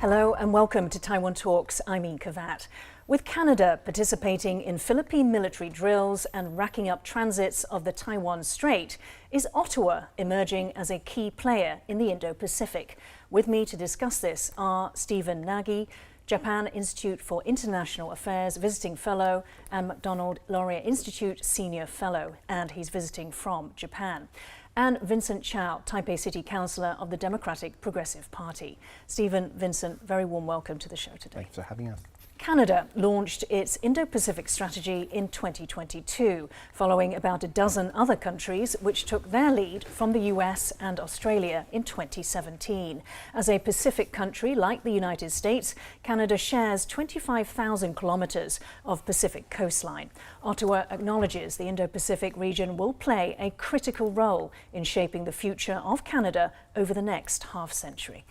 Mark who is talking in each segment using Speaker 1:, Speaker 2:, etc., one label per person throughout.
Speaker 1: Hello and welcome to Taiwan Talks. I'm Kavat. With Canada participating in Philippine military drills and racking up transits of the Taiwan Strait, is Ottawa emerging as a key player in the Indo-Pacific? With me to discuss this are Stephen Nagy, Japan Institute for International Affairs Visiting Fellow, and MacDonald Laurier Institute Senior Fellow, and he's visiting from Japan. And Vincent Chow, Taipei City Councillor of the Democratic Progressive Party. Stephen, Vincent, very warm welcome to the show today.
Speaker 2: Thanks for having us.
Speaker 1: Canada launched its Indo-Pacific strategy in 2022, following about a dozen other countries which took their lead from the US and Australia in 2017. As a Pacific country like the United States, Canada shares 25,000 kilometres of Pacific coastline. Ottawa acknowledges the Indo-Pacific region will play a critical role in shaping the future of Canada over the next half-century.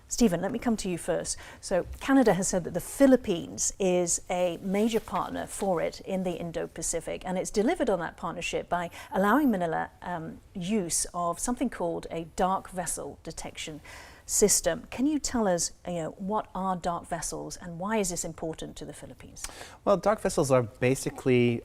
Speaker 1: Stephen, let me come to you first. So Canada has said that the Philippines is a major partner for it in the Indo-Pacific, and it's delivered on that partnership by allowing Manila use of something called a dark vessel detection system. Can you tell us, what are dark vessels and why is this important to the Philippines?
Speaker 2: Well, dark vessels are basically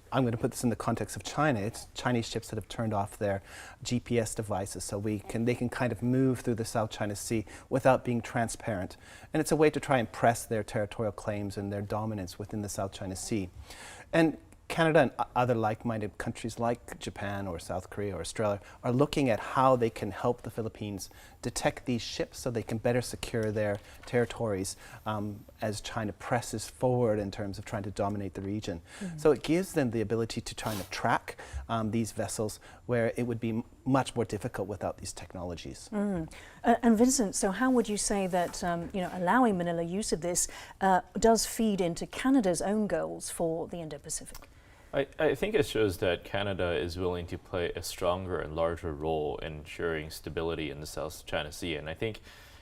Speaker 2: I'm going to put this in the context of China. It's Chinese ships that have turned off their GPS devices, so they can kind of move through the South China Sea without being transparent. And it's a way to try and press their territorial claims and their dominance within the South China Sea. And Canada and other like-minded countries like Japan or South Korea or Australia are looking at how they can help the Philippines detect these ships so they can better secure their territories as China presses forward in terms of trying to dominate the region. So it gives them the ability to try and track these vessels where it would be much more difficult without these technologies.
Speaker 1: And Vincent, so how would you say that allowing Manila use of this does feed into Canada's own goals for the Indo-Pacific?
Speaker 3: I think it shows that Canada is willing to play a stronger and larger role in ensuring stability in the South China Sea. And I think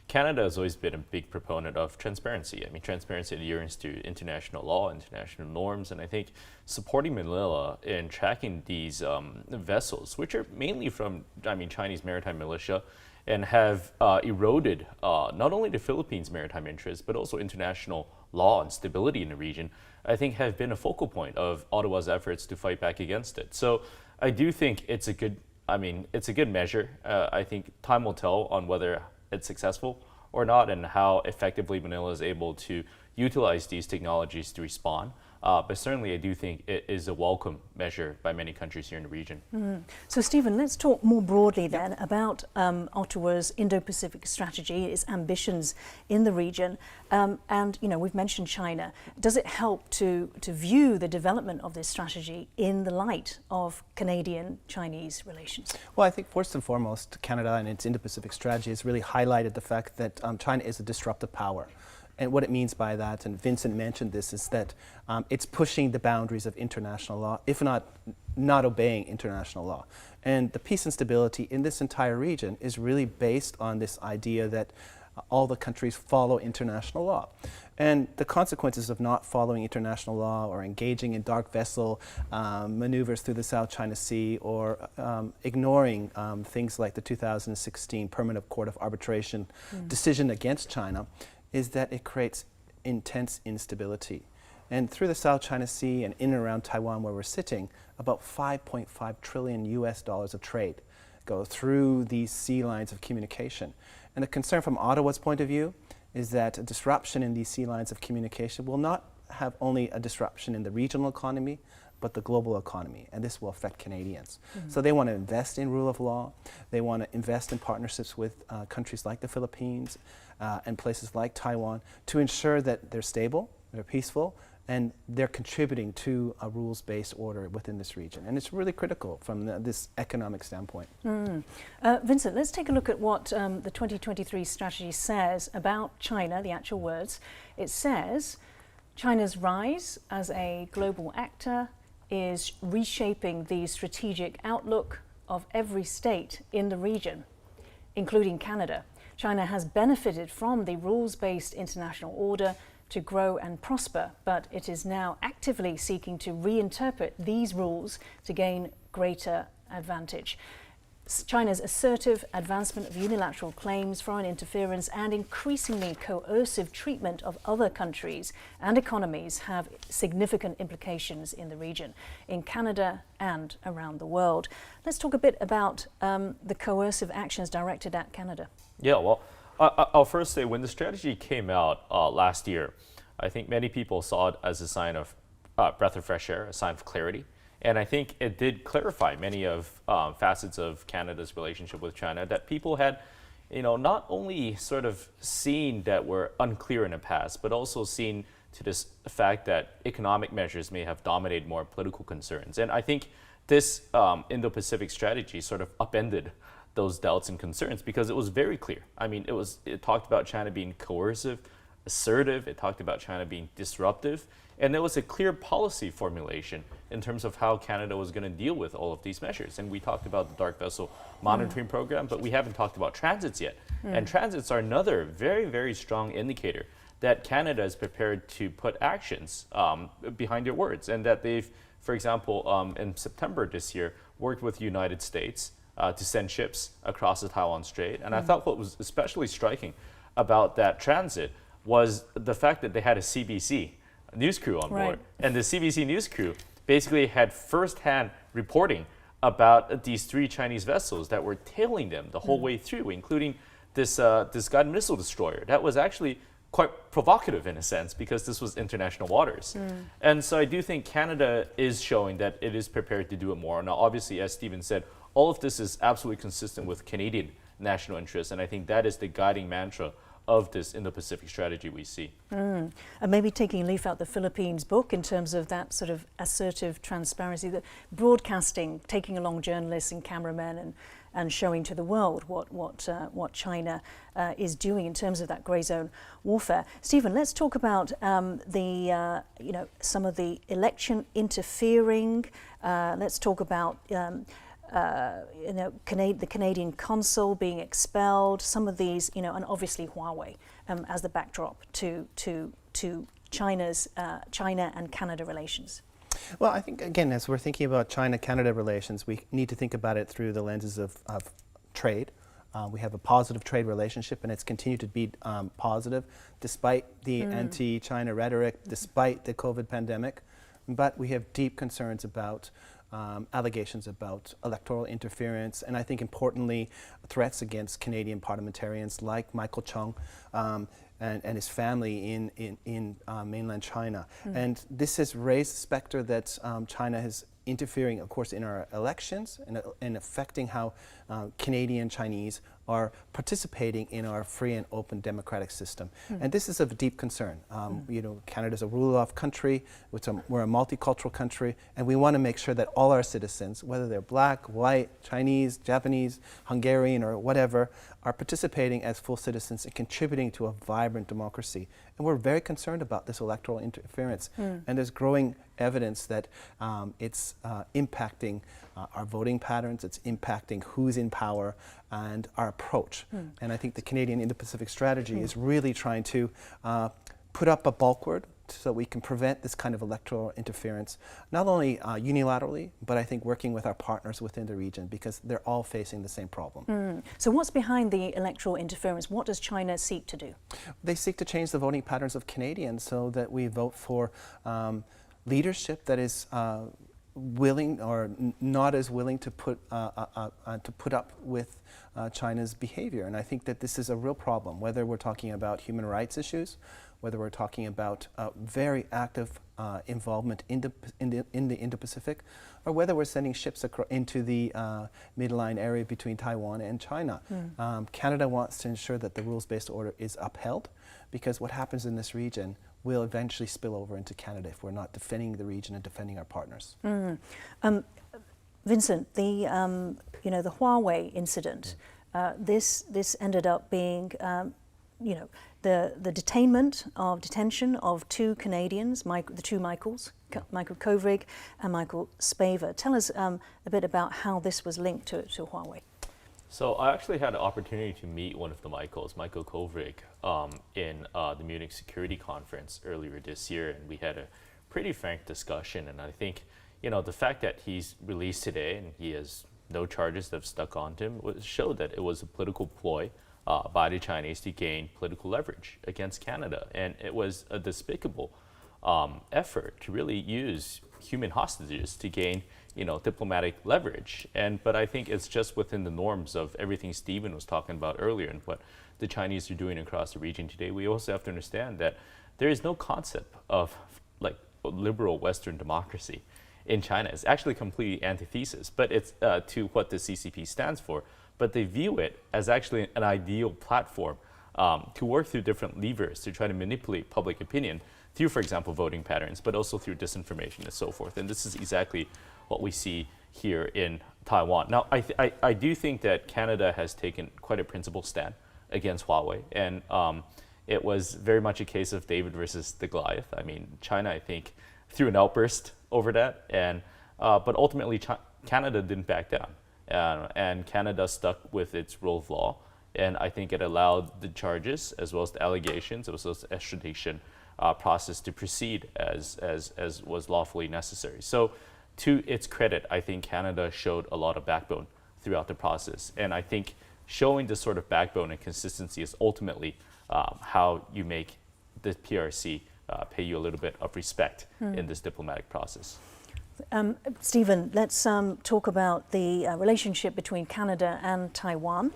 Speaker 3: Canada has always been a big proponent of transparency. I mean, transparency and adherence to international law, international norms. And I think supporting Manila in tracking these vessels, which are mainly from, Chinese maritime militia, and have eroded not only the Philippines' maritime interests, but also international law and stability in the region, I think have been a focal point of Ottawa's efforts to fight back against it. So I do think it's a good measure. I think time will tell on whether it's successful or not and how effectively Manila is able to utilize these technologies to respond. But certainly I do think it is a welcome measure by many countries here in the region.
Speaker 1: So Stephen, let's talk more broadly then about Ottawa's Indo-Pacific strategy, its ambitions in the region. And we've mentioned China. Does it help to view the development of this strategy in the light of Canadian-Chinese relations?
Speaker 2: Well, I think first and foremost, Canada and its Indo-Pacific strategy has really highlighted the fact that China is a disruptive power. And what it means by that, and Vincent mentioned this, is that it's pushing the boundaries of international law, if not obeying international law. And the peace and stability in this entire region is really based on this idea that all the countries follow international law. And the consequences of not following international law or engaging in dark vessel maneuvers through the South China Sea or ignoring things like the 2016 Permanent Court of Arbitration decision against China is that it creates intense instability. And through the South China Sea and in and around Taiwan where we're sitting, about $5.5 trillion US of trade go through these sea lines of communication. And the concern from Ottawa's point of view is that a disruption in these sea lines of communication will not have only a disruption in the regional economy, but the global economy, and this will affect Canadians. So they want to invest in rule of law, they want to invest in partnerships with countries like the Philippines and places like Taiwan to ensure that they're stable, they're peaceful, and they're contributing to a rules-based order within this region. And it's really critical from this economic standpoint.
Speaker 1: Vincent, let's take a look at what the 2023 strategy says about China, the actual words. It says, China's rise as a global actor is reshaping the strategic outlook of every state in the region, including Canada. China has benefited from the rules-based international order to grow and prosper, but it is now actively seeking to reinterpret these rules to gain greater advantage. China's assertive advancement of unilateral claims, foreign interference, and increasingly coercive treatment of other countries and economies have significant implications in the region, in Canada and around the world. Let's talk a bit about the coercive actions directed at Canada.
Speaker 3: Yeah, well, I'll first say when the strategy came out last year, I think many people saw it as a sign of breath of fresh air, a sign of clarity. And I think it did clarify many of facets of Canada's relationship with China that people had, not only sort of seen that were unclear in the past, but also seen to this fact that economic measures may have dominated more political concerns. And I think this Indo-Pacific strategy sort of upended those doubts and concerns because it was very clear. I mean, it talked about China being coercive, assertive, it talked about China being disruptive, and there was a clear policy formulation in terms of how Canada was going to deal with all of these measures. And we talked about the dark vessel monitoring program, but we haven't talked about transits yet. And transits are another very, very strong indicator that Canada is prepared to put actions behind their words, and that they've, for example, in September this year, worked with the United States to send ships across the Taiwan Strait. And I thought what was especially striking about that transit was the fact that they had a CBC news crew on board.
Speaker 1: Right.
Speaker 3: And the CBC news crew basically had firsthand reporting about these 3 Chinese vessels that were tailing them the whole way through, including this Guided missile destroyer. That was actually quite provocative in a sense because this was international waters. And so I do think Canada is showing that it is prepared to do it more. Now, obviously, as Stephen said, all of this is absolutely consistent with Canadian national interests, and I think that is the guiding mantra of this Indo-Pacific strategy we see.
Speaker 1: And maybe taking a leaf out the Philippines book in terms of that sort of assertive transparency, the broadcasting, taking along journalists and cameramen and showing to the world what China is doing in terms of that grey zone warfare. Stephen, let's talk about some of the election interfering. Let's talk about the Canadian consul being expelled, some of these, and obviously Huawei as the backdrop to China and Canada relations.
Speaker 2: Well, I think, again, as we're thinking about China-Canada relations, we need to think about it through the lenses of trade. We have a positive trade relationship, and it's continued to be positive despite the anti-China rhetoric, despite the COVID pandemic. But we have deep concerns about allegations about electoral interference, and I think importantly, threats against Canadian parliamentarians like Michael Chung and his family in mainland China. And this has raised the specter that China is interfering, of course, in our elections and affecting how Canadian Chinese are participating in our free and open democratic system. And this is of deep concern. Canada's a rule-of country, we're a multicultural country, and we want to make sure that all our citizens, whether they're black, white, Chinese, Japanese, Hungarian, or whatever, are participating as full citizens and contributing to a vibrant democracy. And we're very concerned about this electoral interference. And there's growing evidence that it's impacting our voting patterns, it's impacting who's in power and our approach. And I think the Canadian Indo-Pacific strategy is really trying to put up a bulwark so we can prevent this kind of electoral interference, not only unilaterally, but I think working with our partners within the region, because they're all facing the same problem.
Speaker 1: So what's behind the electoral interference? What does China seek to do?
Speaker 2: They seek to change the voting patterns of Canadians so that we vote for leadership that is willing or not as willing to put up with China's behavior. And I think that this is a real problem, whether we're talking about human rights issues, whether we're talking about very active involvement in the Indo-Pacific, or whether we're sending ships into the midline area between Taiwan and China. Canada wants to ensure that the rules-based order is upheld, because what happens in this region will eventually spill over into Canada if we're not defending the region and defending our partners.
Speaker 1: Vincent, the Huawei incident, this ended up being the detention of 2 Canadians, the 2 Michaels, Michael Kovrig and Michael Spavor. Tell us a bit about how this was linked to Huawei.
Speaker 3: So I actually had an opportunity to meet one of the Michaels, Michael Kovrig, in the Munich Security Conference earlier this year, and we had a pretty frank discussion. And I think, the fact that he's released today and he has no charges that have stuck onto him, showed that it was a political ploy by the Chinese to gain political leverage against Canada. And it was a despicable effort to really use human hostages to gain diplomatic leverage. But I think it's just within the norms of everything Stephen was talking about earlier and what the Chinese are doing across the region today. We also have to understand that there is no concept of like liberal Western democracy in China. It's actually completely antithesis, but it's to what the CCP stands for. But they view it as actually an ideal platform to work through different levers to try to manipulate public opinion through, for example, voting patterns, but also through disinformation and so forth. And this is exactly what we see here in Taiwan. Now, I do think that Canada has taken quite a principled stand against Huawei, and it was very much a case of David versus the Goliath. I mean, China, I think, threw an outburst over that, and but ultimately Canada didn't back down, and Canada stuck with its rule of law, and I think it allowed the charges as well as the allegations, as well as the extradition process to proceed as was lawfully necessary. So, to its credit, I think Canada showed a lot of backbone throughout the process, and I think showing this sort of backbone and consistency is ultimately how you make the PRC pay you a little bit of respect in this diplomatic process.
Speaker 1: Stephen, let's talk about the relationship between Canada and Taiwan.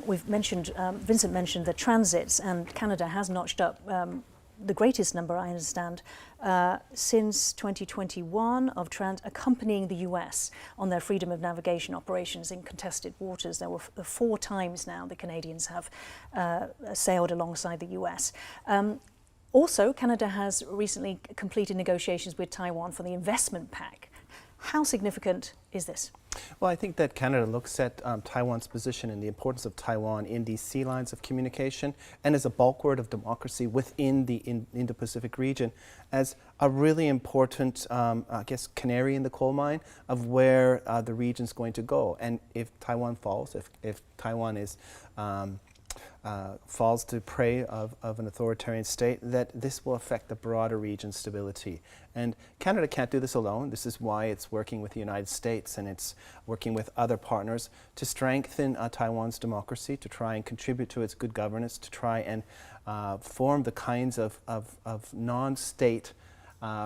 Speaker 1: We've mentioned, Vincent mentioned the transits, and Canada has notched up the greatest number, I understand, since 2021 of accompanying the US on their freedom of navigation operations in contested waters. There were 4 times now the Canadians have sailed alongside the US. Also, Canada has recently completed negotiations with Taiwan for the investment pact. How significant is this?
Speaker 2: Well, I think that Canada looks at Taiwan's position and the importance of Taiwan in these sea lines of communication and as a bulwark of democracy within the Indo-Pacific region as a really important, I guess, canary in the coal mine of where the region's going to go. And if Taiwan falls, if Taiwan is falls to prey of an authoritarian state, that this will affect the broader region's stability. And Canada can't do this alone. This is why it's working with the United States and it's working with other partners to strengthen Taiwan's democracy, to try and contribute to its good governance, to try and form the kinds of non-state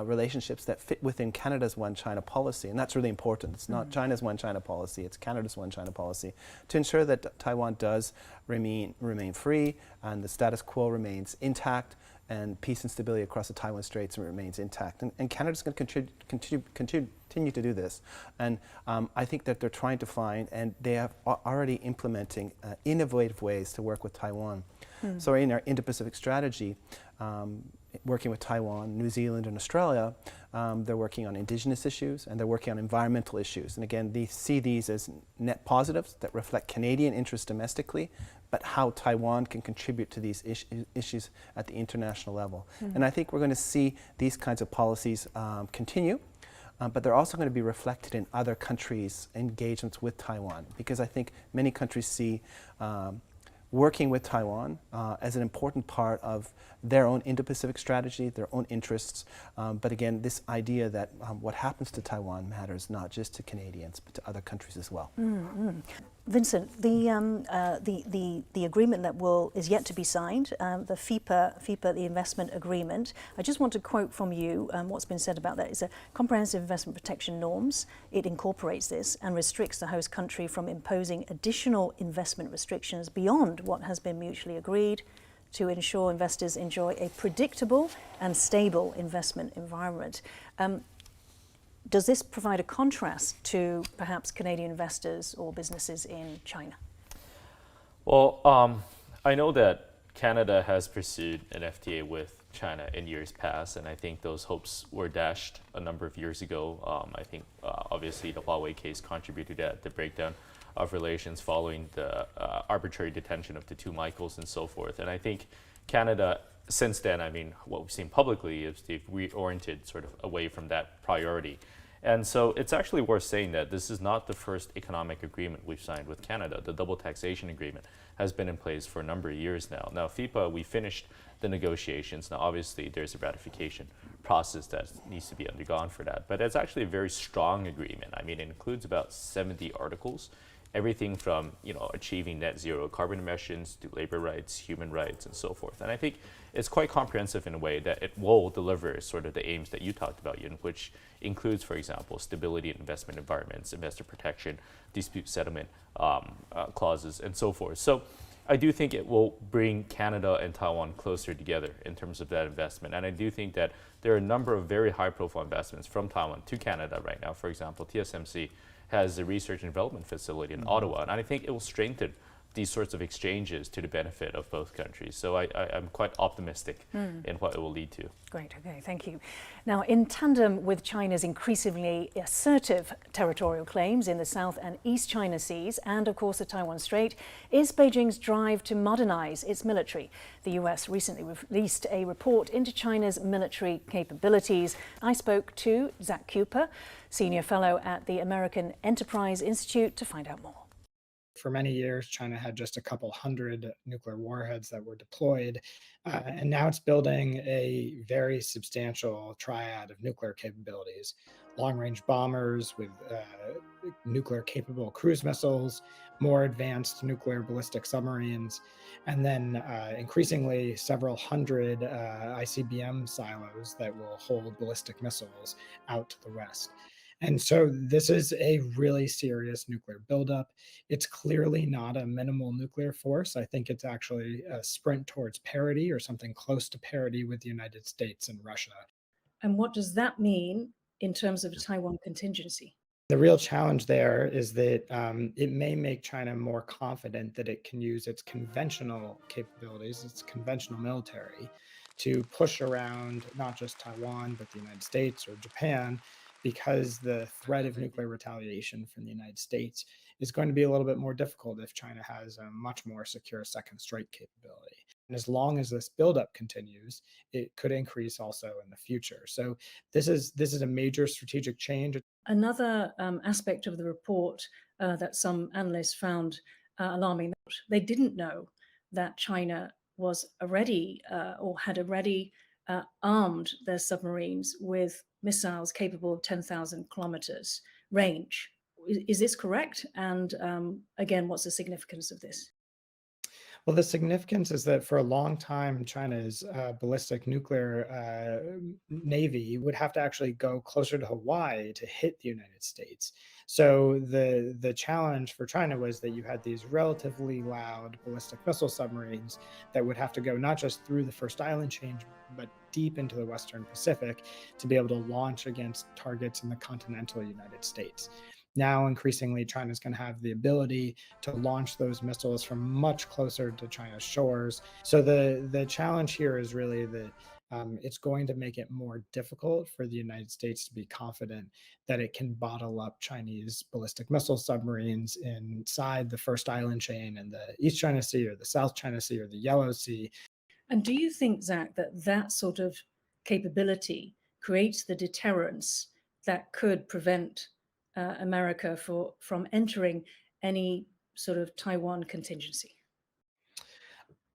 Speaker 2: relationships that fit within Canada's One China policy. And that's really important. It's not China's One China policy, it's Canada's One China policy, to ensure that Taiwan does remain free and the status quo remains intact and peace and stability across the Taiwan Straits remains intact. And Canada's going to continue to do this. And I think that they're trying to find, and they are already implementing innovative ways to work with Taiwan. So in our Indo-Pacific strategy, working with Taiwan, New Zealand, and Australia, they're working on indigenous issues and they're working on environmental issues. And again, they see these as net positives that reflect Canadian interests domestically, but how Taiwan can contribute to these issues at the international level. And I think we're going to see these kinds of policies continue. But they're also going to be reflected in other countries' engagements with Taiwan, because I think many countries see working with Taiwan as an important part of their own Indo-Pacific strategy, their own interests. But again, this idea that what happens to Taiwan matters not just to Canadians, but to other countries as well.
Speaker 1: Vincent, the agreement that is yet to be signed, the FIPA, the investment agreement. I just want to quote from you what's been said about that. It's a comprehensive investment protection norms. It incorporates this and restricts the host country from imposing additional investment restrictions beyond what has been mutually agreed to ensure investors enjoy a predictable and stable investment environment. Does this provide a contrast to perhaps Canadian investors or businesses in China?
Speaker 3: Well, I know that Canada has pursued an FTA with China in years past, and I think those hopes were dashed a number of years ago. I think obviously the Huawei case contributed to the breakdown of relations following the arbitrary detention of the 2 Michaels and so forth. And I think Canada, since then, I mean, what we've seen publicly is they've reoriented sort of away from that priority. And so it's actually worth saying that this is not the first economic agreement we've signed with Canada. The double taxation agreement has been in place for a number of years now. Now, FIPA, we finished the negotiations. Now, obviously, there's a ratification process that needs to be undergone for that. But it's actually a very strong agreement. I mean, it includes about 70 articles, everything from achieving net zero carbon emissions to labor rights, human rights, and so forth. And I think it's quite comprehensive in a way that it will deliver sort of the aims that you talked about, Yun, which includes, for example, stability in investment environments, investor protection, dispute settlement clauses, and so forth. So I do think it will bring Canada and Taiwan closer together in terms of that investment. And I do think that there are a number of very high-profile investments from Taiwan to Canada right now. For example, TSMC has a research and development facility in Ottawa, and I think it will strengthen these sorts of exchanges to the benefit of both countries. So I'm quite optimistic in what it will lead to.
Speaker 1: Great, okay, thank you. Now, in tandem with China's increasingly assertive territorial claims in the South and East China Seas, and of course the Taiwan Strait, is Beijing's drive to modernize its military. The US recently released a report into China's military capabilities. I spoke to Zach Cooper, Senior Fellow at the American Enterprise Institute, to find out more.
Speaker 4: For many years, China had just a couple hundred nuclear warheads that were deployed, and now it's building a very substantial triad of nuclear capabilities. Long-range bombers with nuclear-capable cruise missiles, more advanced nuclear ballistic submarines, and then increasingly several hundred ICBM silos that will hold ballistic missiles out to the west. And so this is a really serious nuclear buildup. It's clearly not a minimal nuclear force. I think it's actually a sprint towards parity or something close to parity with the United States and Russia.
Speaker 1: And what does that mean in terms of Taiwan contingency?
Speaker 4: The real challenge there is that it may make China more confident that it can use its conventional capabilities, its conventional military, to push around not just Taiwan, but the United States or Japan, because the threat of nuclear retaliation from the United States is going to be a little bit more difficult if China has a much more secure second strike capability. And as long as this buildup continues, it could increase also in the future. So this is a major strategic change.
Speaker 1: Another aspect of the report that some analysts found alarming, they didn't know that China was already or had already armed their submarines with missiles capable of 10,000 kilometers range. Is this correct? And again, what's the significance of this?
Speaker 4: Well, the significance is that for a long time, China's ballistic nuclear navy would have to actually go closer to Hawaii to hit the United States. So the challenge for China was that you had these relatively loud ballistic missile submarines that would have to go not just through the first island chain, but deep into the Western Pacific to be able to launch against targets in the continental United States. Now, increasingly, China's going to have the ability to launch those missiles from much closer to China's shores. So the challenge here is really that it's going to make it more difficult for the United States to be confident that it can bottle up Chinese ballistic missile submarines inside the first island chain in the East China Sea or the South China Sea or the Yellow Sea.
Speaker 1: And do you think, Zach, that sort of capability creates the deterrence that could prevent America from entering any sort of Taiwan contingency?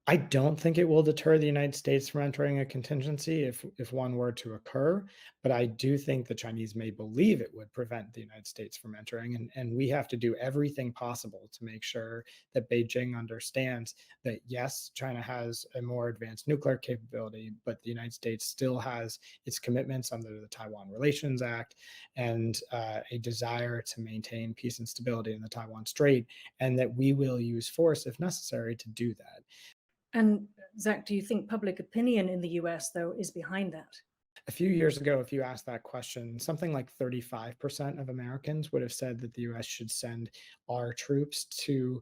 Speaker 4: I don't think it will deter the United States from entering a contingency if one were to occur, but I do think the Chinese may believe it would prevent the United States from entering, and we have to do everything possible to make sure that Beijing understands that, yes, China has a more advanced nuclear capability, but the United States still has its commitments under the Taiwan Relations Act and a desire to maintain peace and stability in the Taiwan Strait, and that we will use force if necessary to do that.
Speaker 1: And Zach, do you think public opinion in the US, though, is behind that?
Speaker 4: A few years ago, if you asked that question, something like 35% of Americans would have said that the US should send our troops to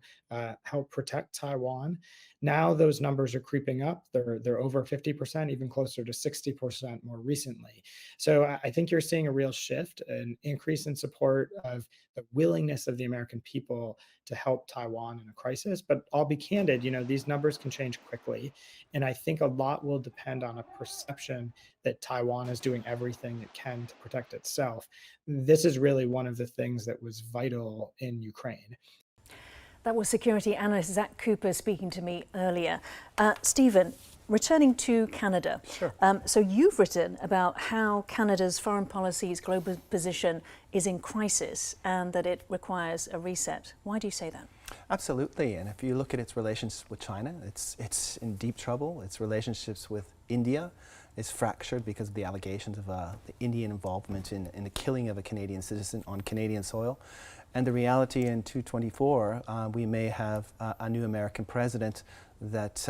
Speaker 4: help protect Taiwan. Now those numbers are creeping up. They're over 50%, even closer to 60% more recently. So I think you're seeing a real shift, an increase in support of the willingness of the American people to help Taiwan in a crisis. But I'll be candid, these numbers can change quickly. And I think a lot will depend on a perception that Taiwan is doing everything it can to protect itself. This is really one of the things that was vital in Ukraine.
Speaker 1: That was security analyst Zach Cooper speaking to me earlier. Stephen, returning to Canada.
Speaker 2: Sure.
Speaker 1: So you've written about how Canada's foreign policy's global position is in crisis and that it requires a reset. Why do you say that?
Speaker 2: Absolutely, and if you look at its relations with China, it's in deep trouble. Its relationships with India is fractured because of the allegations of the Indian involvement in the killing of a Canadian citizen on Canadian soil. And the reality in 2024, we may have a new American president that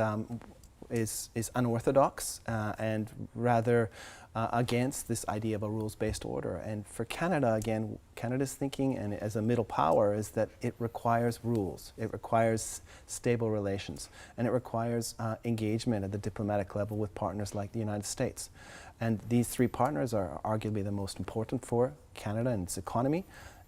Speaker 2: is unorthodox and rather against this idea of a rules-based order. And for Canada, again, Canada's thinking, and as a middle power, is that it requires rules, it requires stable relations, and it requires engagement at the diplomatic level with partners like the United States. And these three partners are arguably the most important for Canada and its economy,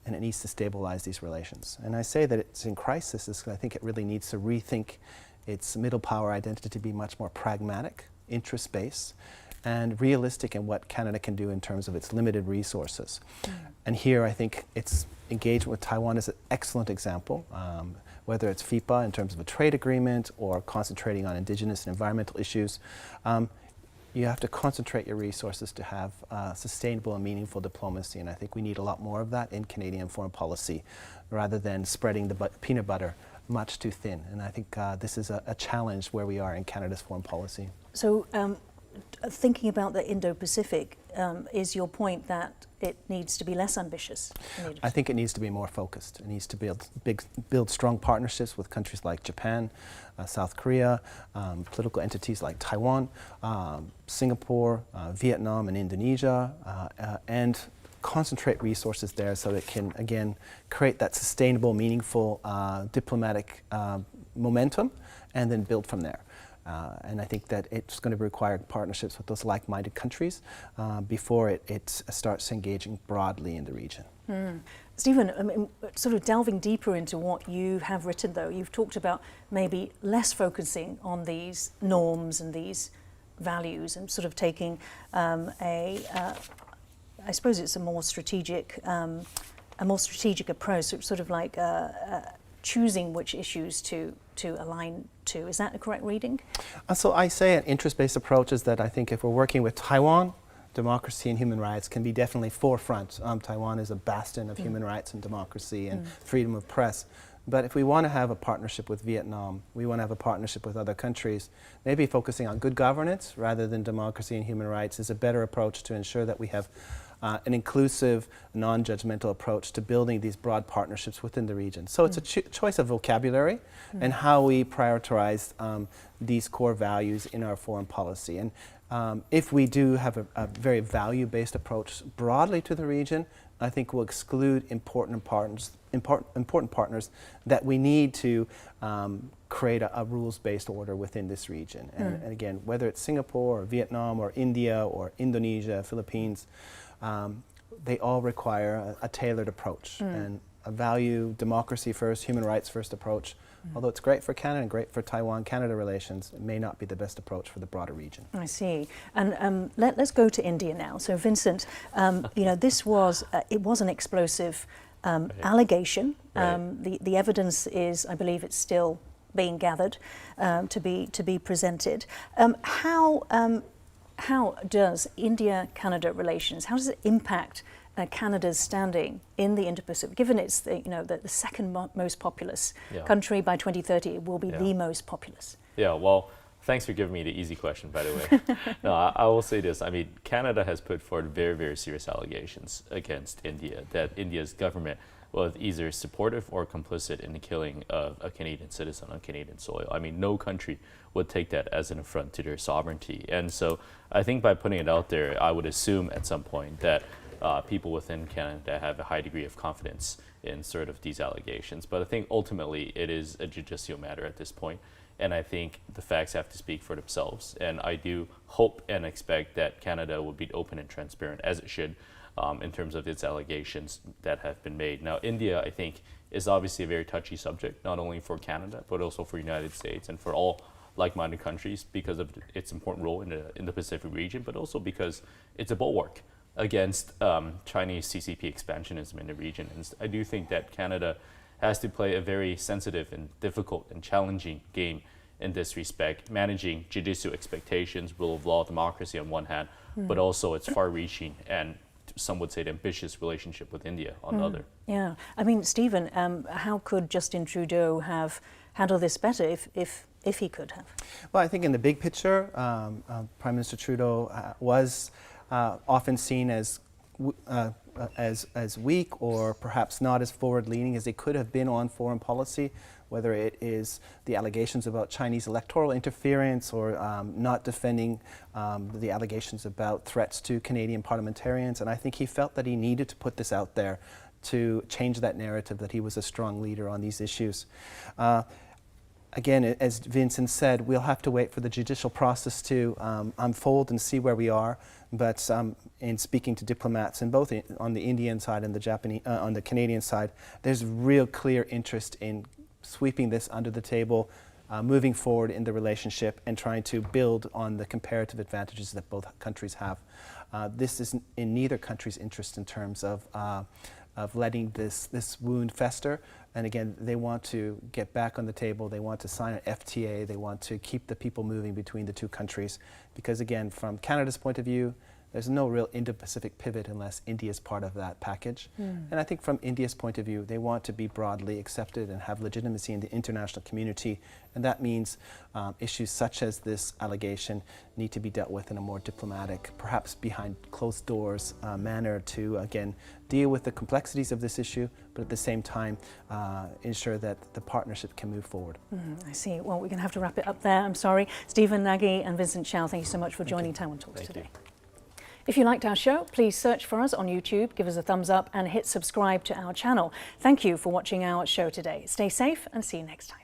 Speaker 2: and it needs to stabilize these relations. And I say that it's in crisis because I think it really needs to rethink its middle power identity to be much more pragmatic, interest-based, and realistic in what Canada can do in terms of its limited resources. And here I think its engagement with Taiwan is an excellent example, whether it's FIPA in terms of a trade agreement or concentrating on Indigenous and environmental issues. You have to concentrate your resources to have sustainable and meaningful diplomacy, and I think we need a lot more of that in Canadian foreign policy rather than spreading the peanut butter much too thin. And I think this is a challenge where we are in Canada's foreign policy.
Speaker 1: So thinking about the Indo-Pacific, is your point that it needs to be less ambitious?
Speaker 2: I think it needs to be more focused. It needs to build strong partnerships with countries like Japan, South Korea, political entities like Taiwan, Singapore, Vietnam, and Indonesia, and concentrate resources there so it can, again, create that sustainable, meaningful diplomatic momentum and then build from there. And I think that it's going to require partnerships with those like-minded countries before it starts engaging broadly in the region.
Speaker 1: Stephen, I mean, sort of delving deeper into what you have written, though, you've talked about maybe less focusing on these norms and these values and sort of taking I suppose it's a more strategic approach, sort of like choosing which issues to align to. Is that a correct reading?
Speaker 2: So I say an interest-based approach is that I think if we're working with Taiwan, democracy and human rights can be definitely forefront. Taiwan is a bastion of human rights and democracy and freedom of press. But if we want to have a partnership with Vietnam, we want to have a partnership with other countries, maybe focusing on good governance rather than democracy and human rights is a better approach to ensure that we have an inclusive, non-judgmental approach to building these broad partnerships within the region. So it's a choice of vocabulary and how we prioritize these core values in our foreign policy. And if we do have a very value-based approach broadly to the region, I think we'll exclude important partners that we need to create a rules-based order within this region. And again, whether it's Singapore or Vietnam or India or Indonesia, Philippines, they all require a tailored approach and a value, democracy first, human rights first approach. Although it's great for Canada and great for Taiwan-Canada relations, it may not be the best approach for the broader region.
Speaker 1: I see. And let's go to India now. So Vincent, this was it was an explosive allegation.
Speaker 3: Right.
Speaker 1: The evidence is, I believe, it's still being gathered to be presented. How does India-Canada relations? How does it impact Canada's standing in the Indo-Pacific, given it's the second most populous country by 2030, it will be the most populous?
Speaker 3: Yeah, well, thanks for giving me the easy question, by the way. No, I will say this. I mean, Canada has put forward very, very serious allegations against India, that India's government was either supportive or complicit in the killing of a Canadian citizen on Canadian soil. I mean, no country would take that as an affront to their sovereignty. And so I think by putting it out there, I would assume at some point that people within Canada have a high degree of confidence in sort of these allegations. But I think ultimately it is a judicial matter at this point. And I think the facts have to speak for themselves. And I do hope and expect that Canada will be open and transparent, as it should, in terms of its allegations that have been made. Now, India, I think, is obviously a very touchy subject, not only for Canada, but also for the United States and for all like-minded countries because of its important role in the Pacific region, but also because it's a bulwark against Chinese CCP expansionism in the region. And I do think that Canada has to play a very sensitive and difficult and challenging game in this respect, managing judicial expectations, rule of law, democracy on one hand, but also its far-reaching and some would say the ambitious relationship with India on the other.
Speaker 1: Yeah, I mean, Stephen, how could Justin Trudeau have handled this better if he could have?
Speaker 2: Well, I think in the big picture, Prime Minister Trudeau was often seen as weak or perhaps not as forward-leaning as they could have been on foreign policy, whether it is the allegations about Chinese electoral interference or not defending the allegations about threats to Canadian parliamentarians. And I think he felt that he needed to put this out there to change that narrative that he was a strong leader on these issues. Again, as Vincent said, we'll have to wait for the judicial process to unfold and see where we are. But in speaking to diplomats, and both on the Indian side and the Japanese, on the Canadian side, there's real clear interest in sweeping this under the table, moving forward in the relationship, and trying to build on the comparative advantages that both countries have. This is in neither country's interest in terms of letting this wound fester. And again, they want to get back on the table. They want to sign an FTA. They want to keep the people moving between the two countries. Because again, from Canada's point of view, there's no real Indo-Pacific pivot unless India is part of that package. And I think from India's point of view, they want to be broadly accepted and have legitimacy in the international community. And that means issues such as this allegation need to be dealt with in a more diplomatic, perhaps behind closed doors manner to, again, deal with the complexities of this issue, but at the same time ensure that the partnership can move forward.
Speaker 1: I see. Well, we're going to have to wrap it up there. I'm sorry. Stephen Nagy and Vincent Chow, thank you so much for joining Taiwan Talks today. If you liked our show, please search for us on YouTube, give us a thumbs up and hit subscribe to our channel. Thank you for watching our show today. Stay safe and see you next time.